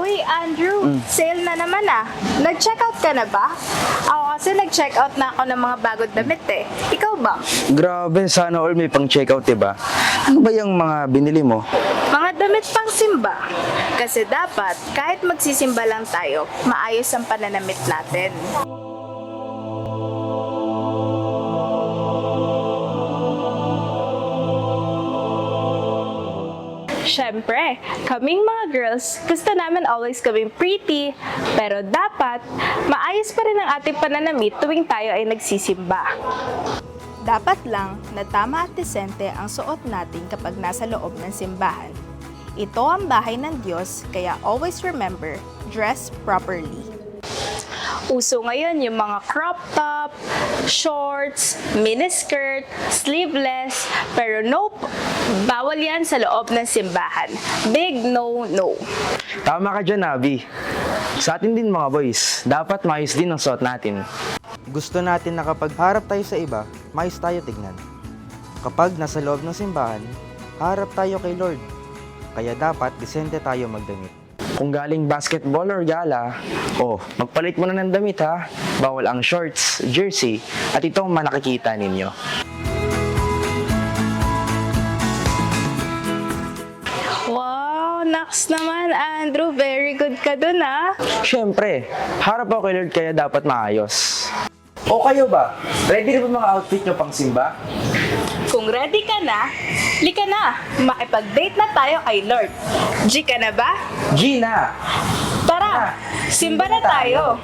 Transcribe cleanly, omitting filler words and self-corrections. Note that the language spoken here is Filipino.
Uy, Andrew, sale na naman ah. Nag-checkout ka na ba? Ako kasi nag-checkout na ako ng mga bagong damit eh. Ikaw ba? Grabe, sana all may pang-checkout, diba? Ano ba yung mga binili mo? Mga damit pang simba. Kasi dapat, kahit magsisimba lang tayo, maayos ang pananamit natin. Siyempre, kaming mga girls, gusto namin always kaming pretty, pero dapat, maayos pa rin ang ating pananamit tuwing tayo ay nagsisimba. Dapat lang na tama at desente ang suot natin kapag nasa loob ng simbahan. Ito ang bahay ng Diyos, kaya always remember, dress properly. Uso ngayon yung mga crop top, shorts, miniskirt, sleeveless, pero nope, bawal yan sa loob ng simbahan. Big no-no. Tama ka dyan, Abby. Sa atin din mga boys, dapat maayos din ang suot natin. Gusto natin na kapag harap tayo sa iba, maayos tayo tignan. Kapag nasa loob ng simbahan, harap tayo kay Lord. Kaya dapat disente tayo magdamit. Kung galing basketball or gala, magpalit mo na ng damit ha. Bawal ang shorts, jersey, at itong manakikita ninyo. Wow, naks naman, Andrew. Very good ka dun, ah. Siyempre, harap ako kay Lord kaya dapat maayos. O kayo ba? Ready na ba mga outfit nyo pang simba? Kung ready ka na, lika na. Makipag-date na tayo kay Lord. G ka na ba? Gina! Tara, simba na tayo.